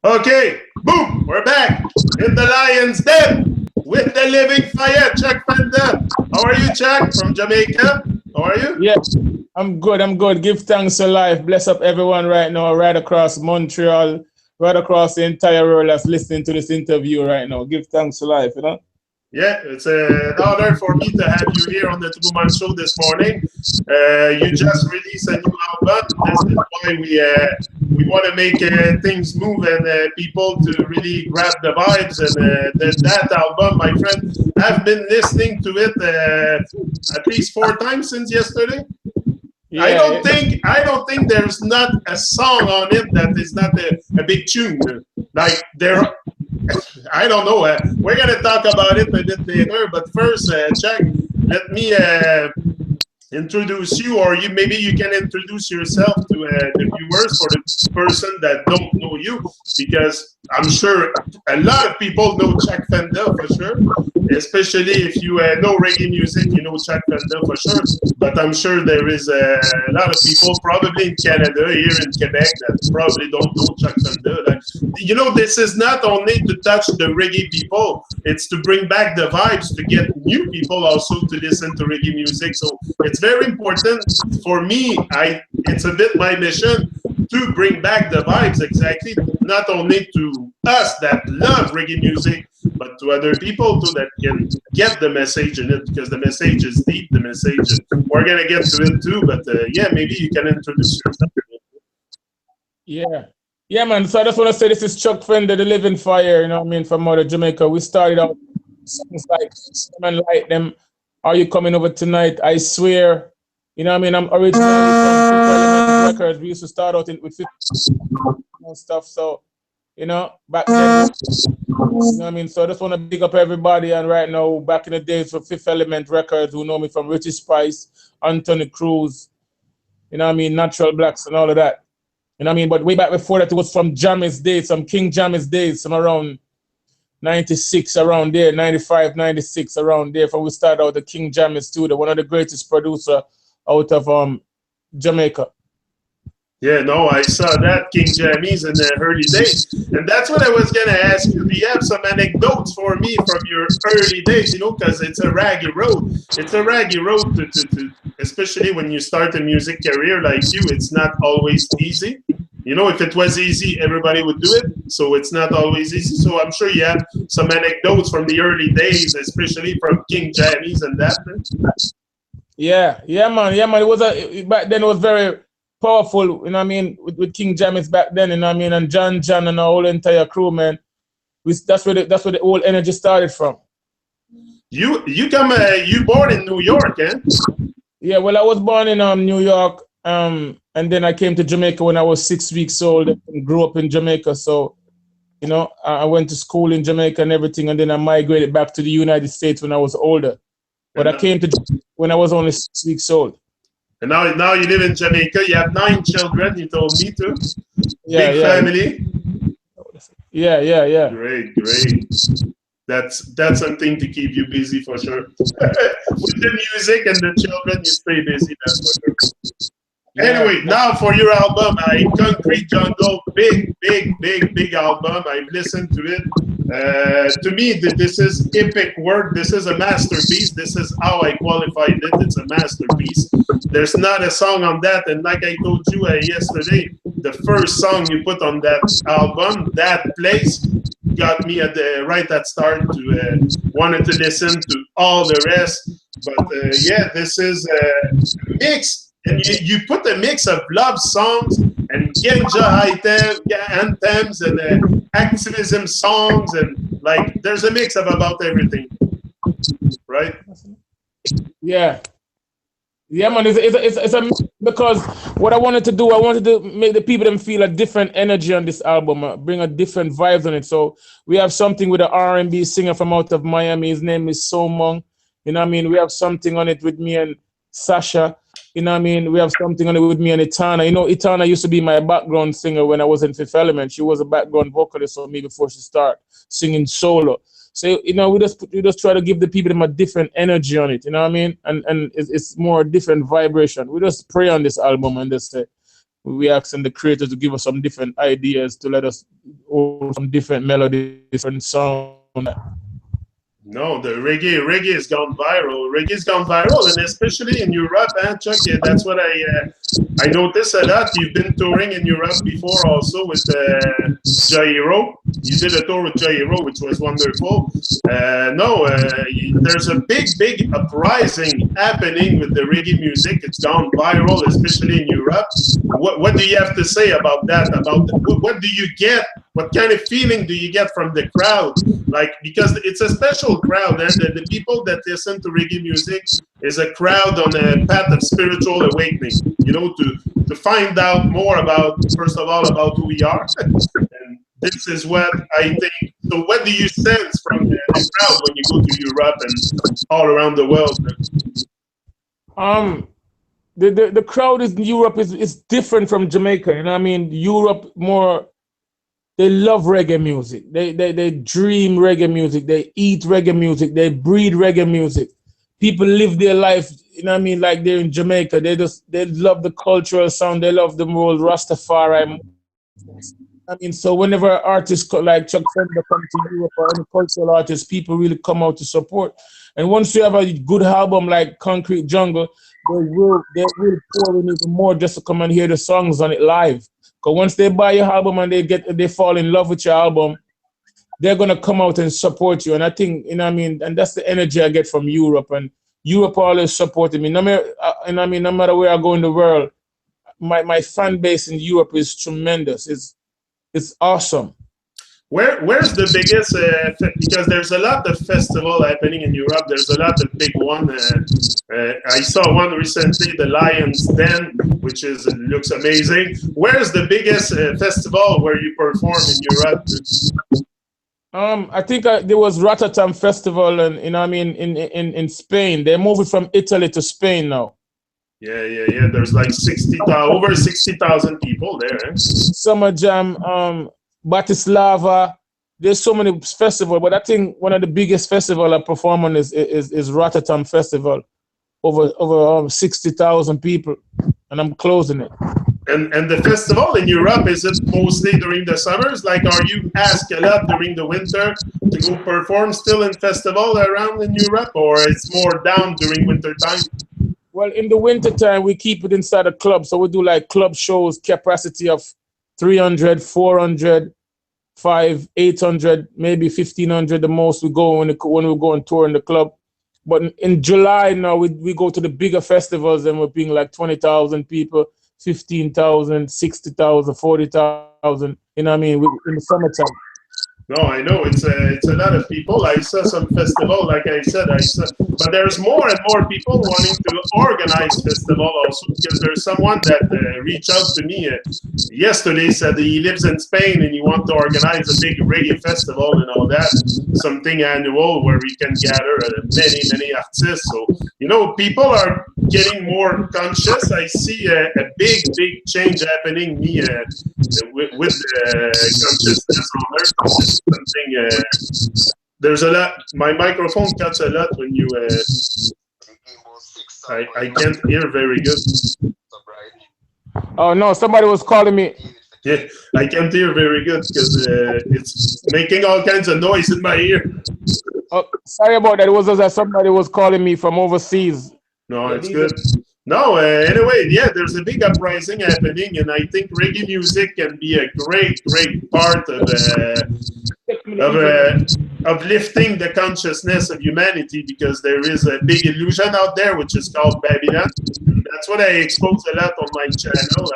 Okay, boom, we're back in the lion's den with the living fire, Chuck Fenda. How are you, Chuck, from Jamaica? How are you? Yeah, I'm good. I'm good. Give thanks to life. Bless up everyone right now, right across Montreal, right across the entire world that's listening to this interview right now. Give thanks to life, you know? Yeah, it's an honor for me to have you here on the Tru-Mon show this morning. You just released a new album. This is why we want to make things move and people to really grab the vibes. And that album, my friend, I've been listening to it at least 4 times since yesterday. Yeah, I don't think there's not a song on it that is not a big tune. Like I don't know. We're gonna talk about it a bit later, but first, Chuck, let me introduce you, or maybe you can introduce yourself to the viewers for the person that don't know you, because I'm sure a lot of people know Chuck Fenda for sure, especially if you know reggae music, you know Chuck Fenda for sure, but I'm sure there is a lot of people probably in Canada, here in Quebec, that probably don't know Chuck Fenda. Like, you know, this is not only to touch the reggae people, it's to bring back the vibes, to get new people also to listen to reggae music. So it's very important for me. It's a bit my mission to bring back the vibes, exactly, not only to us that love reggae music, but to other people too that can get the message in it, because the message is deep, the message, we're gonna get to it too, but yeah, maybe you can introduce yourself. Yeah, man. So I just want to say this is Chuck Fenda, the living fire, you know what I mean, from out of Jamaica. We started out songs like Someone Like Them, Are You Coming Over Tonight, I Swear. You know what I mean? I'm originally from Herbalist Record. We used to start out with 50 stuff. So, you know, back then, you know what I mean? So I just want to big up everybody. And right now, back in the days for Fifth Element Records, who know me from Richie Spice, Anthony Cruz, you know what I mean? Natural Blacks and all of that. You know what I mean? But way back before that, it was from Jammy's days, some King Jammy's days, some around 96, around there, 95, 96, around there. From we started out the King Jammy studio, one of the greatest producer out of Jamaica. Yeah, no, I saw that King Jammy's in the early days, and that's what I was gonna ask you. Do you have some anecdotes for me from your early days? You know, because it's a raggy road. It's a raggy road to especially when you start a music career like you. It's not always easy. You know, if it was easy, everybody would do it. So it's not always easy. So I'm sure you have some anecdotes from the early days, especially from King Jammy's and that. Yeah, man. It was back then. It was very powerful, you know what I mean, with King Jammy's back then, you know what I mean, and John and our whole entire crew, man. That's where the whole energy started from. You born in New York, eh? Yeah, well, I was born in New York, and then I came to Jamaica when I was 6 weeks old and grew up in Jamaica. So, you know, I went to school in Jamaica and everything, and then I migrated back to the United States when I was older. But I came to when I was only 6 weeks old. And now you live in Jamaica. You have 9 children. You told me too. Yeah, Big family. Yeah. Great. That's something to keep you busy for sure. With the music and the children, you stay busy. That's for sure. Anyway, now for your album, Concrete Jungle, big album. I've listened to it. To me, this is epic work. This is a masterpiece. This is how I qualified it. It's a masterpiece. There's not a song on that. And like I told you yesterday, the first song you put on that album, That Place, got me right at start to wanted to listen to all the rest. But yeah, this is a mix. And you put a mix of love songs and ganja anthems and activism songs, and like there's a mix of about everything, right? Yeah, man. It's a because what I wanted to make the people them feel a different energy on this album, bring a different vibes on it. So we have something with an R&B singer from out of Miami. His name is Tru-Mon. You know what I mean? We have something on it with me and Sasha. You know what I mean? We have something on it with me and Itana. You know, Itana used to be my background singer when I was in Fifth Element. She was a background vocalist for me before she started singing solo. So, you know, we just try to give the people them a different energy on it. You know what I mean? And it's more different vibration. We just pray on this album and just say, we asking the creators to give us some different ideas to let us or some different melodies, different sound. No, the reggae has gone viral. Reggae's gone viral, and especially in Europe, Chuck. Yeah, that's what I noticed a lot. You've been touring in Europe before, also with Jairo. You did a tour with Jairo, which was wonderful. There's a big uprising happening with the reggae music. It's gone viral, especially in Europe. What do you have to say about that? What do you get? What kind of feeling do you get from the crowd? Like, because it's a special crowd, and the people that listen to reggae music is a crowd on a path of spiritual awakening, you know, to find out more about, first of all, about who we are. And this is what I think. So what do you sense from the crowd when you go to Europe and all around the world? The crowd in Europe is different from Jamaica. You know what I mean? Europe more, they love reggae music. They dream reggae music. They eat reggae music. They breed reggae music. People live their life, you know what I mean, like they're in Jamaica. They love the cultural sound. They love the whole Rastafarian. I mean, so whenever artists like Chuck Fenda come to Europe or any cultural artists, people really come out to support. And once you have a good album like Concrete Jungle, they will pour in even more just to come and hear the songs on it live. Because once they buy your album and they fall in love with your album, they're gonna come out and support you. And I think, you know what I mean, and that's the energy I get from Europe. And Europe always supported me. No matter where I go in the world, my fan base in Europe is tremendous. It's awesome. Where's the biggest? Because there's a lot of festival happening in Europe. There's a lot of big one. I saw one recently, the Lion's Den, which looks amazing. Where's the biggest festival where you perform in Europe? I think there was Rotterdam Festival, and you know, I mean, in Spain. They're moving from Italy to Spain now. Yeah. There's like over 60,000 people there. Summer Jam, Bratislava. There's so many festivals, but I think one of the biggest festivals I perform on is Rotterdam Festival, over 60,000 people, and I'm closing it. And the festival in Europe, is it mostly during the summers? Like, are you asked a lot during the winter to go perform still in festival around in Europe, or it's more down during winter time? Well, in the winter time, we keep it inside a club. So we do like club shows, capacity of 300, 400, 500, 800, maybe 1,500 the most we go when we go on tour in the club. But in July now, we go to the bigger festivals and we're being like 20,000 people, 15,000, 60,000, 40,000. You know what I mean? In the summertime. No, I know it's a lot of people. I saw some festival, like I said, but there's more and more people wanting to organize festival also, because there's someone that reached out to me yesterday, said he lives in Spain and he wants to organize a big reggae festival and all that, something annual where we can gather many artists. So, you know, people are getting more conscious. I see a big change happening with consciousness on Earth. Something there's a lot. My microphone cuts a lot when you I can't hear very good. Oh no, somebody was calling me. Yeah, I can't hear very good because it's making all kinds of noise in my ear. Oh, sorry about that. It was just that somebody was calling me from overseas. No, it's good. No, anyway, yeah, there's a big uprising happening, and I think reggae music can be a great part of lifting the consciousness of humanity, because there is a big illusion out there which is called Babylon. That's what I expose a lot on my channel.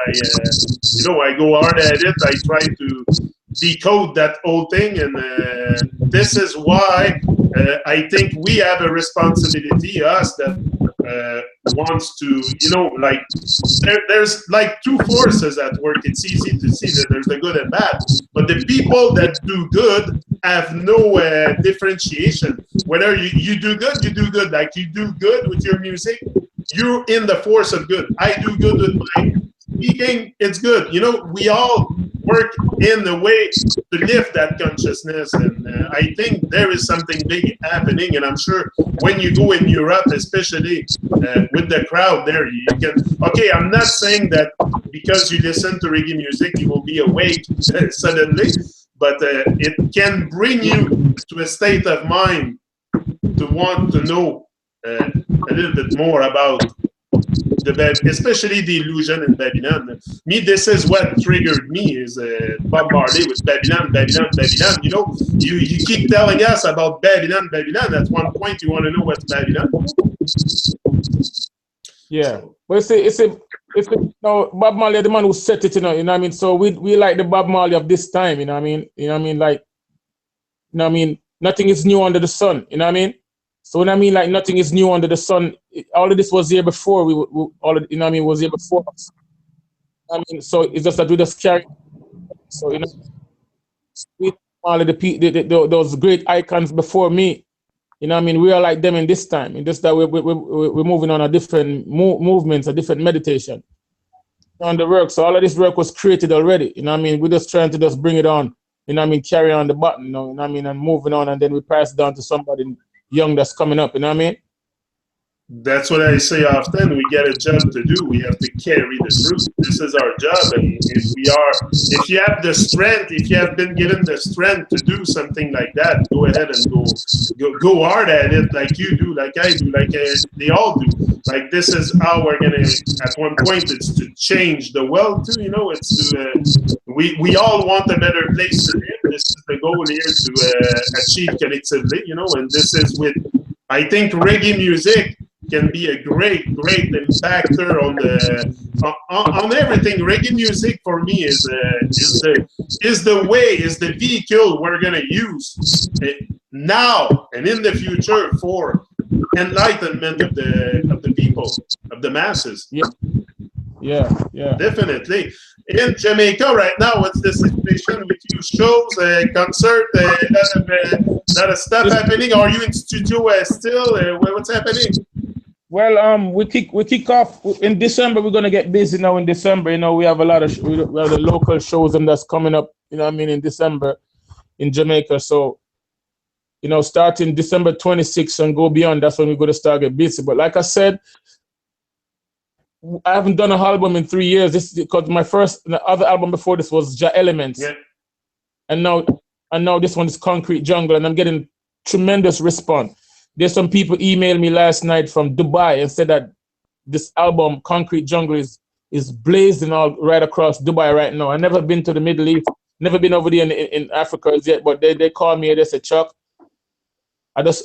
I go hard at it. I try to decode that whole thing, and this is why I think we have a responsibility, us that wants to, like, there's like two forces at work. It's easy to see that there's the good and bad, but the people that do good have no differentiation. Whether you do good, you do good. Like, you do good with your music, you're in the force of good. I do good with my speaking, it's good. We all work in a way to lift that consciousness. And I think there is something big happening. And I'm sure when you go in Europe, especially with the crowd there, you can, okay, I'm not saying that because you listen to reggae music, you will be awake suddenly, but it can bring you to a state of mind to want to know a little bit more about especially the illusion in Babylon. Me, this is what triggered me is Bob Marley with Babylon. You know, you keep telling us about Babylon. At one point, you want to know what's Babylon. Yeah, well, it's a Bob Marley, the man who set it, you know what I mean. So we like the Bob Marley of this time, you know what I mean. You know what I mean, like, you know what I mean. Nothing is new under the sun, you know what I mean. So when I mean like nothing is new under the sun, all of this was here before we all of, you know what I mean, was here before us. I mean, so it's just that we just carry. So you know, all of those great icons before me, you know what I mean. We are like them in this time, and just that we're moving on a different movements, a different meditation on the work. So all of this work was created already, you know what I mean. We're just trying to just bring it on, you know what I mean, carry on the button, you know what I mean, and moving on, and then we pass it on to somebody young that's coming up, you know what I mean? That's what I say often. We get a job to do. We have to carry the truth. This is our job. And if you have the strength, if you have been given the strength to do something like that, go ahead and go hard at it, like you do, like I do, like they all do. Like this is how we're gonna. At one point, it's to change the world too. You know, it's to we all want a better place to live. This is the goal here to achieve collectively. You know, and this is with. I think reggae music can be a great impactor on everything. Reggae music for me is the vehicle we're gonna use now and in the future for enlightenment of the people, of the masses. Yeah. Definitely. In Jamaica right now, what's the situation with you? Shows, concert, lot of stuff happening. Are you in studio still? What's happening? Well, we kick off in December. We're gonna get busy now in December. You know, we have a lot of we have the local shows and that's coming up. You know what I mean, in December in Jamaica. So, you know, starting December 26th and go beyond, that's when we're gonna start get busy. But like I said, I haven't done an album in 3 years. This is because the other album before this was Ja Elements, yeah. and now this one is Concrete Jungle, and I'm getting tremendous response. There's some people emailed me last night from Dubai and said that this album, Concrete Jungle, is blazing all right across Dubai right now. I've never been to the Middle East, never been over there in Africa yet, but they call me and they said, Chuck,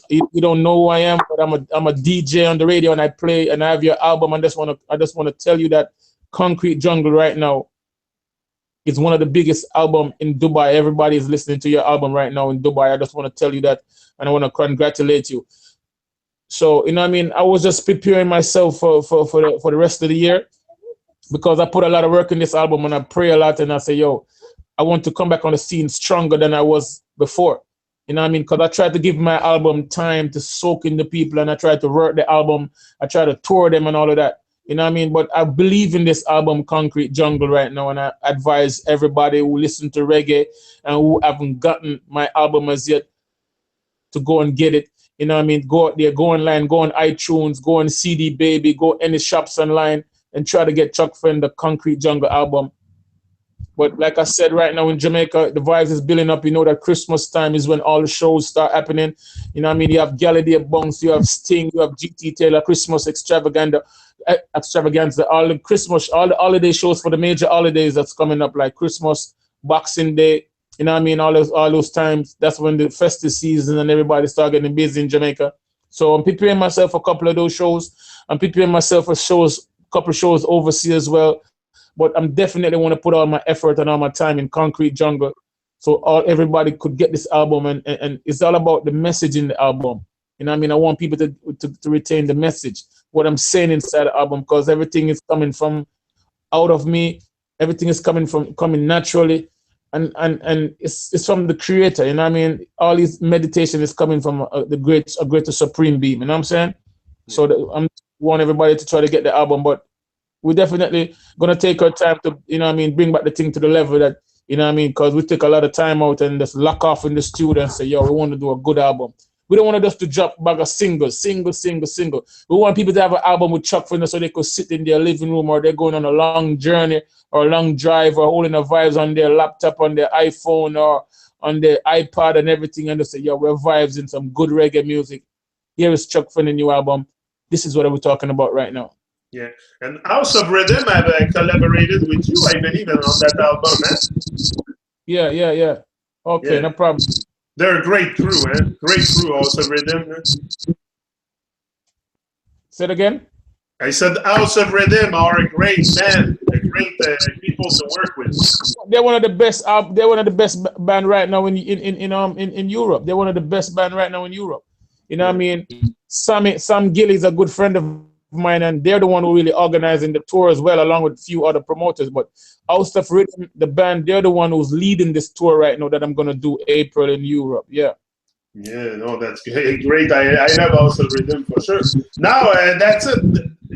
you don't know who I am, but I'm a DJ on the radio and I play and I have your album. I just want to tell you that Concrete Jungle right now is one of the biggest album in Dubai. Everybody is listening to your album right now in Dubai. I just want to tell you that. And I want to congratulate you. So, you know what I mean? I was just preparing myself for the rest of the year because I put a lot of work in this album and I pray a lot and I say, yo, I want to come back on the scene stronger than I was before. You know what I mean? Because I tried to give my album time to soak in the people and I tried to work the album. I tried to tour them and all of that. You know what I mean? But I believe in this album, Concrete Jungle, right now. And I advise everybody who listen to reggae and who haven't gotten my album as yet to go and get it. You know what I mean? Go out there, go online, go on iTunes, go on CD Baby, go any shops online and try to get Chuck Fenda Concrete Jungle album. But like I said, right now in Jamaica, the vibes is building up. You know that Christmas time is when all the shows start happening. You know what I mean? You have Galladay Bunks, you have Sting, you have GT Taylor, Christmas extravaganza, all the Christmas, all the holiday shows for the major holidays that's coming up, like Christmas, Boxing Day. You know what I mean? All those times, that's when the festive season and everybody start getting busy in Jamaica. So I'm preparing myself for a couple of those shows. I'm preparing myself for a couple of shows overseas as well. But I'm definitely want to put all my effort and all my time in Concrete Jungle so everybody could get this album. And it's all about the message in the album. You know what I mean? I want people to retain the message, what I'm saying inside the album, because everything is coming from out of me. Everything is coming naturally. And it's from the creator, you know what I mean? All this meditation is coming from a greater supreme being, you know what I'm saying? Yeah. So I want everybody to try to get the album, but we're definitely going to take our time to, you know what I mean, bring back the thing to the level that You know what I mean? Because we take a lot of time out and just lock off in the studio and say, yo, we want to do a good album. We don't want to just to drop back a single. We want people to have an album with Chuck Fenda so they could sit in their living room or they're going on a long journey or a long drive or holding the vibes on their laptop, on their iPhone or on their iPad and everything and they say, yo, we're vibes in some good reggae music. Here is Chuck Fenda's new album. This is what we're talking about right now. Yeah. And House of Rhythm have collaborated with you, I believe, on that album, man. Yeah. Okay, no problem. They're a great crew, man. Great crew, House of Rhythm. Man. Say it again? I said House of Rhythm are a great band, a great people to work with. They're one of the best. They're one of the best band right now in Europe. They're one of the best band right now in Europe. You know what I mean? Sam Gilly is a good friend of mine, and they're the one who really organizing the tour as well, along with a few other promoters. But House of Rhythm, the band, they're the one who's leading this tour right now that I'm gonna do April in Europe. Yeah. Yeah, no, that's great. I love House of Rhythm for sure. Now that's it.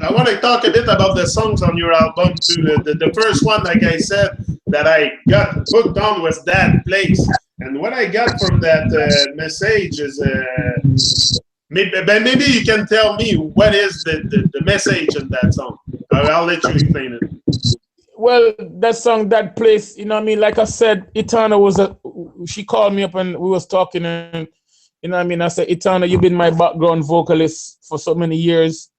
I want to talk a bit about the songs on your album too. The first one, like I said, that I got hooked on was That Place. And what I got from that message is maybe you can tell me what is the message in that song. I'll let you explain it. Well, that song, That Place, you know what I mean? Like I said, Itana she called me up and we was talking and, you know what I mean? I said, Itana, you've been my background vocalist for so many years.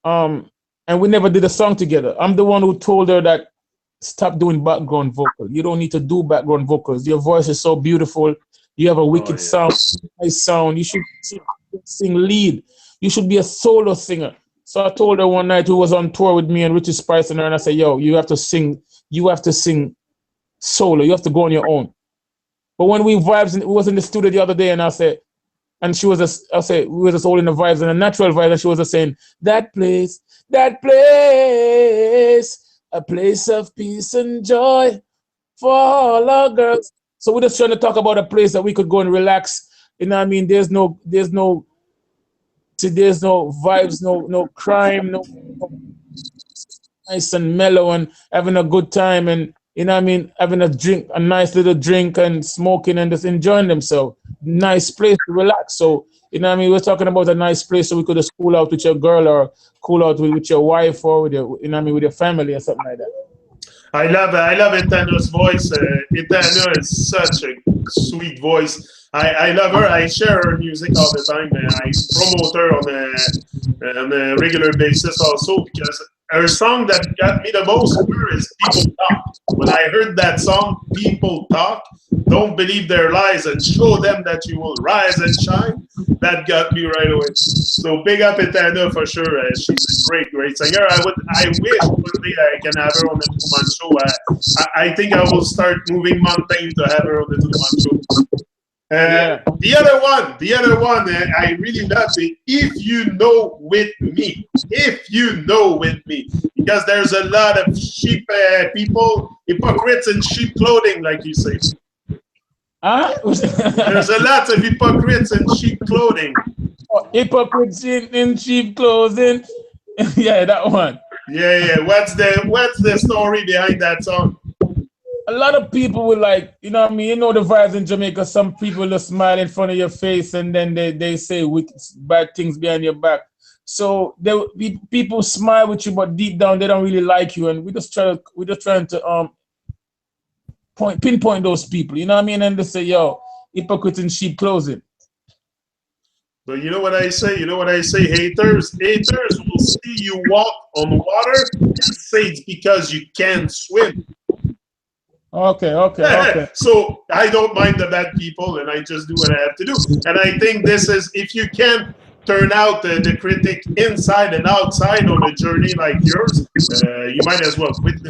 And we never did a song together. I'm the one who told her that stop doing background vocal. You don't need to do background vocals. Your voice is so beautiful. You have a wicked sound, nice sound. You should sing lead. You should be a solo singer. So I told her one night who was on tour with me and Richie Spice and her, and I said, yo, you have to sing solo. You have to go on your own. But when we was in the studio the other day and I said, and she was just, I said, we were just all in the vibes and the natural vibes, and she was just saying, that place, a place of peace and joy for all our girls. So we're just trying to talk about a place that we could go and relax. You know what I mean? There's no vibes, no crime, no nice and mellow and having a good time and, you know what I mean, having a nice little drink and smoking and just enjoying themselves. Nice place to relax. So, you know what I mean, we're talking about a nice place so we could just cool out with your girl or cool out with your wife or with your, you know what I mean, with your family or something like that. I love Itana's voice. Itana is such a sweet voice. I love her. I share her music all the time. I promote her on a regular basis also because her song that got me the most is People Talk. When I heard that song, People Talk, don't believe their lies and show them that you will rise and shine, that got me right away. So big up Itana for sure. She's a great singer. I wish one day I can have her on the Tru-Mon show. I think I will start moving mountain to have her on the Tru-Mon show. The other one I really love it. If you know with me, because there's a lot of sheep people, hypocrites in sheep clothing, like you say. There's a lot of hypocrites in sheep clothing. Hypocrites in sheep clothing. Yeah, that one. Yeah. What's the story behind that song? A lot of people will like, you know what I mean? You know the vibes in Jamaica. Some people just smile in front of your face and then they say bad things behind your back. So people smile with you, but deep down they don't really like you. And we're just trying to pinpoint those people. You know what I mean? And they say, yo, hypocrite in sheep clothing. But you know what I say? Haters will see you walk on water and say it's because you can't swim. Okay. So I don't mind the bad people, and I just do what I have to do. And I think this is, if you can turn out the critic inside and outside on a journey like yours, you might as well quit.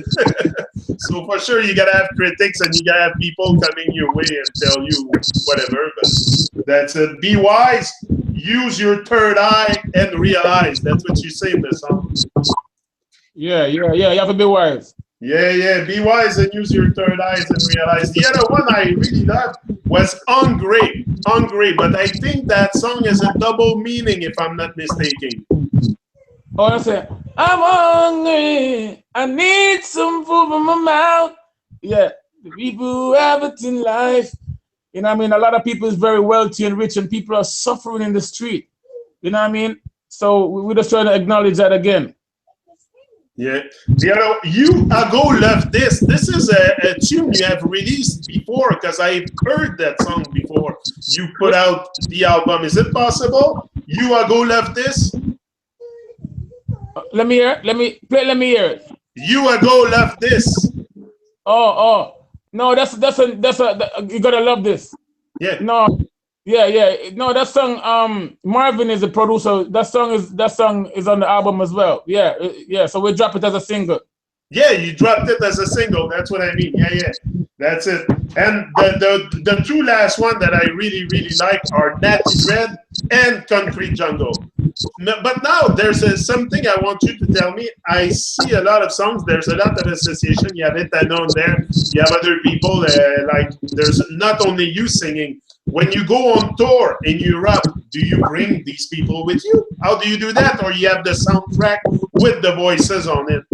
So for sure, you gotta have critics, and you gotta have people coming your way and tell you whatever. But that's it. Be wise. Use your third eye and realize. That's what you say in the song. Yeah. You have to be wise. Yeah. Be wise and use your third eyes and realize. The other one I really loved was Hungry. But I think that song has a double meaning, if I'm not mistaken. Oh, I say, I'm hungry. I need some food in my mouth. Yeah, the people who have it in life. You know what I mean? A lot of people is very wealthy and rich, and people are suffering in the street. You know what I mean? So we're just trying to acknowledge that again. Yeah. The other, You Ago Love This. This is a tune you have released before because I've heard that song before. You put out the album. Is it possible? You Ago Love This? Let me hear. Let me hear it. You Ago Love This. Oh. No, that's you gotta love this. Yeah. No, yeah. No, that song. Marvin is the producer. That song is on the album as well. Yeah. So we drop it as a single. Yeah, you dropped it as a single. That's what I mean. Yeah. That's it. And the two last one that I really like are Sammy Dread and Concrete Jungle. But now there's something I want you to tell me. I see a lot of songs. There's a lot of association. You have Etano there. You have other people. Like there's not only you singing. When you go on tour in Europe, do you bring these people with you? How do you do that? Or you have the soundtrack with the voices on it?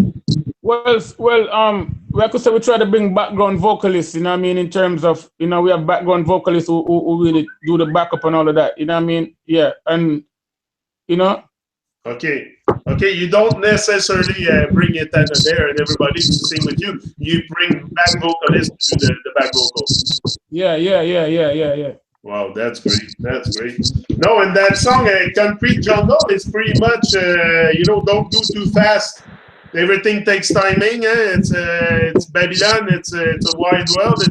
Well, like I said, we try to bring background vocalists, you know what I mean, in terms of, you know, we have background vocalists who really do the backup and all of that, you know what I mean? Yeah, and, you know. Okay, you don't necessarily bring it out there and everybody to sing with you. You bring back vocalists to do the back vocals. Yeah. Wow, that's great. No, and that song, Concrete Jungle, is pretty much, don't go too fast. Everything takes timing. It's Babylon. It's a wide world.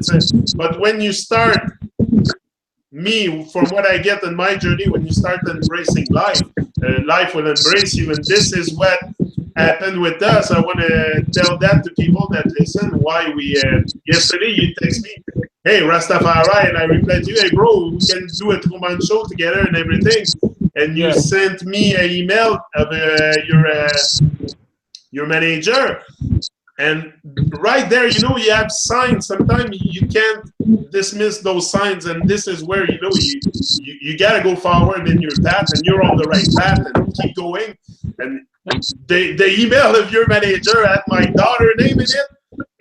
But when you start, from what I get in my journey, when you start embracing life, life will embrace you. And this is what happened with us. I want to tell that to people that listen. Why we yesterday you text me, hey Rastafari, and I replied to you, hey bro, we can do a Tru-Mon show together and everything. And you sent me an email of your manager, and right there, you have signs. Sometimes you can't dismiss those signs, and this is where you gotta go forward in your path, and you're on the right path, and keep going. And the email of your manager had my daughter name in it,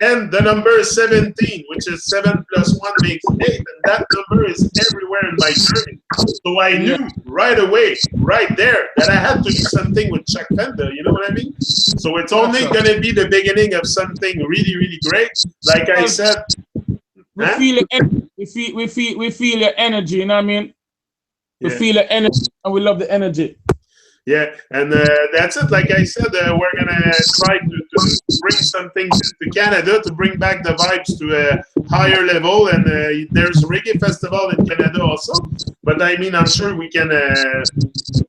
and the number is 17, which is 7 + 1 makes 8, and that number is everywhere in my journey. So I knew right away, right there, that I had to do something with Chuck Fenda. You know what I mean? So it's only going to be the beginning of something really, really great. Like I said, we feel your energy. You know what I mean? We feel the energy, and we love the energy. Yeah, and that's it. Like I said, we're gonna try to bring something to Canada to bring back the vibes to a higher level. And there's Reggae Festival in Canada also. But I mean, I'm sure we can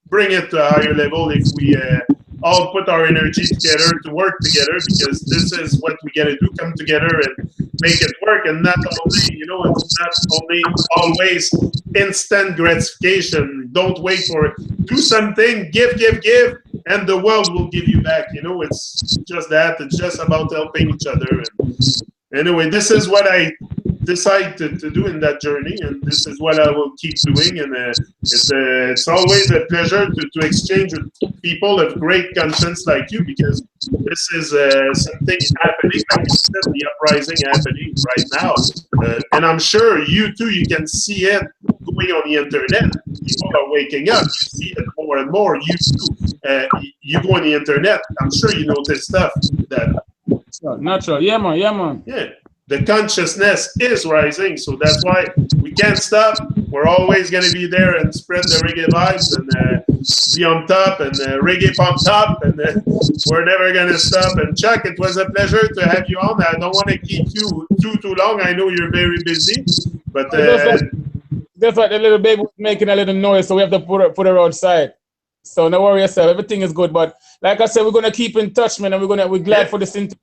bring it to a higher level if we all put our energy together to work together, because this is what we gotta do: come together and make it work. And not only, it's not only always instant gratification. Don't wait for it. Do something, give, and the world will give you back. It's just that. It's just about helping each other. And anyway, this is what I decide to do in that journey, and this is what I will keep doing. And it's always a pleasure to exchange with people of great conscience like you, because this is something happening, like you said, the uprising happening right now. And I'm sure you too, you can see it going on the internet. People are waking up. You see it more and more. You too, you go on the internet. I'm sure you notice stuff that. Natural. Yeah, man. Yeah. The consciousness is rising, so that's why we can't stop. We're always going to be there and spread the reggae vibes and be on top, and reggae pumped up, and we're never going to stop. And Chuck, it was a pleasure to have you on. I don't want to keep you too long. I know you're very busy, but just like the little baby was making a little noise, so we have to put her outside. So no worry yourself, everything is good. But like I said, we're gonna keep in touch, man, and we're glad for this interview.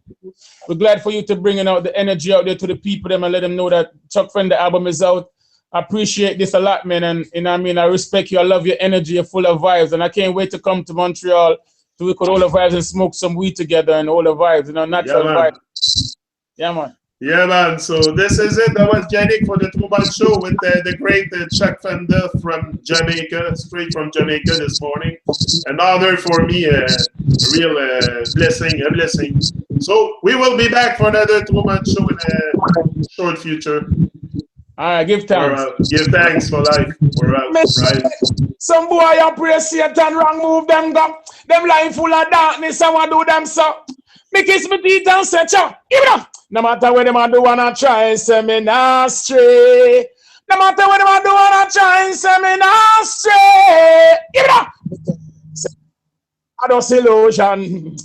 We're glad for you to bringing out the energy out there to the people, them, and let them know that Chuck Fenda album is out. I appreciate this a lot, man, and I respect you. I love your energy. You're full of vibes, and I can't wait to come to Montreal to record all the vibes and smoke some weed together and all the vibes, natural vibes. Yeah, man. Yeah, man. So this is it. That was Yannick for the Tru-Mon show with the great Chuck Fenda from Jamaica, straight from Jamaica this morning. An honor for me, a real blessing, a blessing. So we will be back for another Tru-Mon show in a short future. All right, give thanks. Give thanks for life. We're out. Right. Some boy appreciate and wrong move them go. Them line full of darkness, I want to do them so. Me kiss me teeth and say, "Cha, give it up." No matter what them a do, wanna try, say me nah stray. No matter what them a do, wanna try, say me nah stray. Give it up. I don't see illusion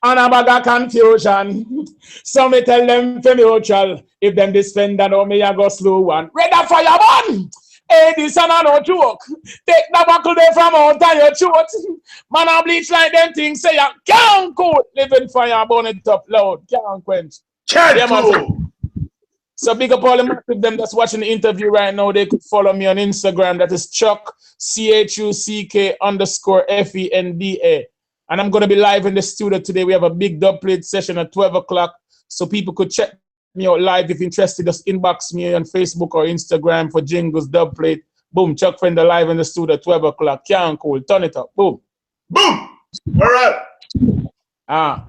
and a bag of confusion. So me tell them for mutual. If them defend and know me, I go slow one. Red a fire man. Hey, this is no joke. Take the buckle there from out of your throat. Man, I bleach like them things. Say, you can't cool. Living fire, burn it up loud. Can't quench. Can't cool. So big up all the massive them that's watching the interview right now. They could follow me on Instagram. That is Chuck, CHUCK_FENDA. And I'm going to be live in the studio today. We have a big dub plate session at 12 o'clock. So people could check me out live if interested. Just inbox me on Facebook or Instagram for Jingles dub plate. Boom, Chuck Fenda live in the studio at 12 o'clock. Can't cool. Turn it up. Boom. Boom. All right. Ah.